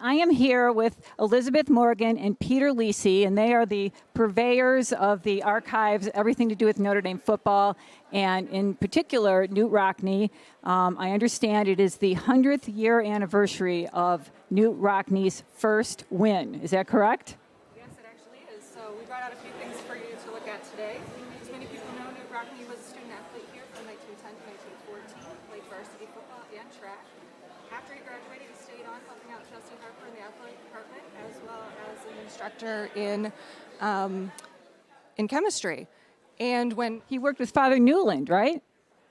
I am here with Elizabeth Morgan and Peter Lysy, and they are the purveyors of the archives, everything to do with Notre Dame football, and in particular, Knute Rockne. I understand it is the 100th year anniversary of Knute Rockne's first win. Is that correct? Yes, it actually is. So we brought out a few things for you to look at today. As many people know, Knute Rockne was a student athlete here from 1910 to 1914, played varsity football and track. After he graduated, he stayed on helping out Jesse Harper in the athletic department, as well as an instructor in chemistry. And when He worked with Father Newland, right?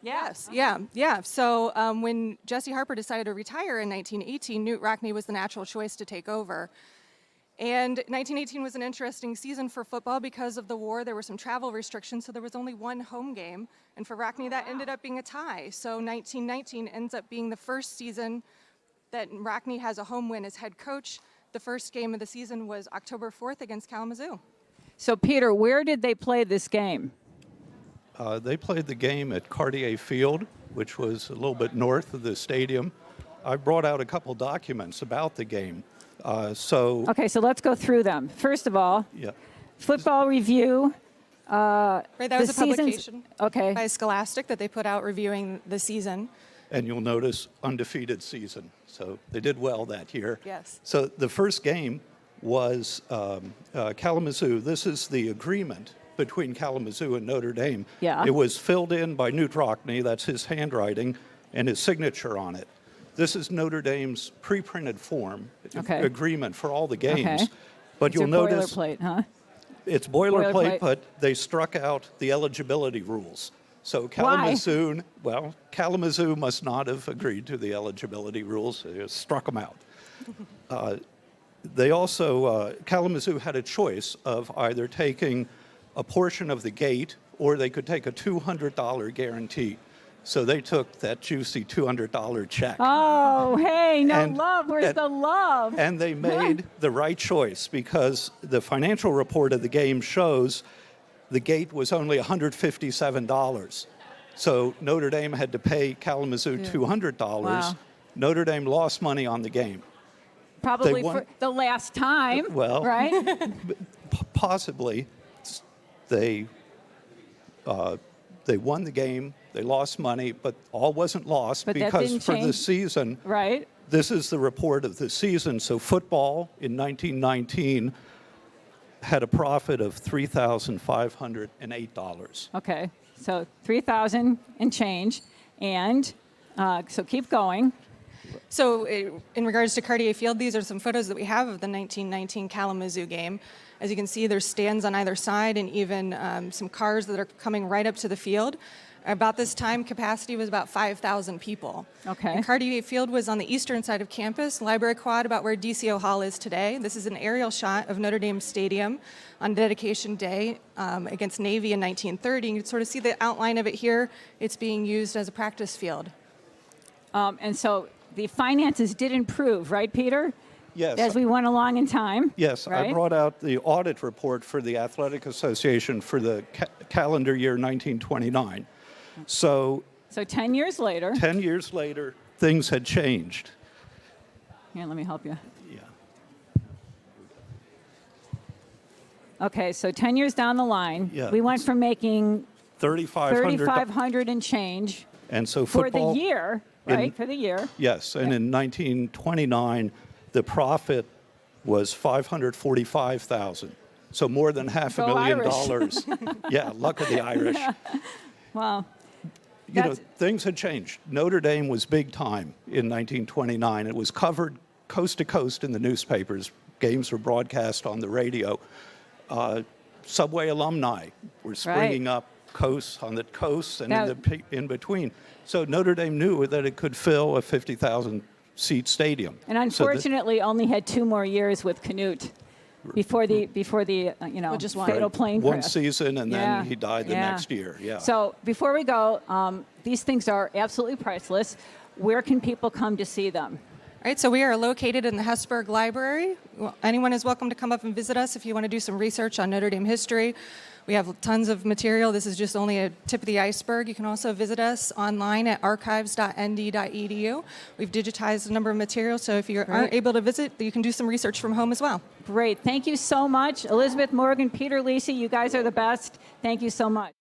Yes, yeah. So when Jesse Harper decided to retire in 1918, Knute Rockne was the natural choice to take over. And 1918 was an interesting season for football because of the war. There were some travel restrictions, so there was only one home game. And for Rockne, that ended up being a tie. So 1919 ends up being the first season that Rockne has a home win as head coach. The first game of the season was October 4th against Kalamazoo. So, Peter, where did they play this game? They played the game at Cartier Field, which was a little bit north of the stadium. I brought out a couple documents about the game. Okay, so let's go through them. First of all, Football Review. Right, that was a season's- publication Okay. by Scholastic that they put out reviewing the season. And you'll notice undefeated season. So they did well that year. Yes. So the first game was Kalamazoo. This is the agreement between Kalamazoo and Notre Dame. Yeah. It was filled in by Knute Rockne. That's his handwriting and his signature on it. This is Notre Dame's pre-printed form agreement for all the games. Okay. But It's you'll a notice boilerplate, huh? it's boilerplate, Boilerplate. but they struck out the eligibility rules. So Kalamazoo, Kalamazoo must not have agreed to the eligibility rules. They just struck them out. They also, Kalamazoo had a choice of either taking a portion of the gate or they could take a $200 guarantee. So they took that juicy $200 check. Oh, hey, no And- love. Where's the love? And they made the right choice because the financial report of the game shows the gate was only $157. So Notre Dame had to pay Kalamazoo $200. Wow. Notre Dame lost money on the game. Probably won- for the last time, Well, right? Possibly they won the game, they lost money, but all wasn't lost But that because didn't for the change- season, Right. this is the report of the season. So football in 1919 had a profit of $3,508. Okay, so 3,000 and change. And so keep going. So in regards to Cartier Field, these are some photos that we have of the 1919 Kalamazoo game. As you can see, there's stands on either side and even some cars that are coming right up to the field. About this time, capacity was about 5,000 people. Okay. And Cartier Field was on the eastern side of campus, Library Quad, about where DCO Hall is today. This is an aerial shot of Notre Dame Stadium on dedication day against Navy in 1930. You can sort of see the outline of it here. It's being used as a practice field. And so the finances did improve, right, Peter? Yes. As we went along in time. Yes, right? I brought out the audit report for the Athletic Association for the calendar year 1929. So 10 years later. 10 years later, things had changed. Here, let me help you. Yeah. Okay, so 10 years down the line, Yeah. we went from making 3,500. 3,500 and change And so for football. the year, right? For the year. Yes, and in 1929, the profit was $545,000. So more than half Go $1 million Irish. dollars. Yeah, luck of the Irish. Wow. You know, That's- things had changed. Notre Dame was big time in 1929. It was covered coast to coast in the newspapers. Games were broadcast on the radio. Subway alumni were springing up on the coasts and in between. So Notre Dame knew that it could fill a 50,000-seat stadium. And unfortunately, only had 2 more years with Knute before the just one. fatal plane One crash. season, and then Yeah, he died the yeah. next year. Yeah. So before we go, these things are absolutely priceless. Where can people come to see them? Right, so we are located in the Hesburgh Library. Well, anyone is welcome to come up and visit us if you want to do some research on Notre Dame history. We have tons of material. This is just only a tip of the iceberg. You can also visit us online at archives.nd.edu. We've digitized a number of materials, so if you aren't able to visit, you can do some research from home as well. Great. Thank you so much. Elizabeth Morgan, Peter Lysy, you guys are the best. Thank you so much.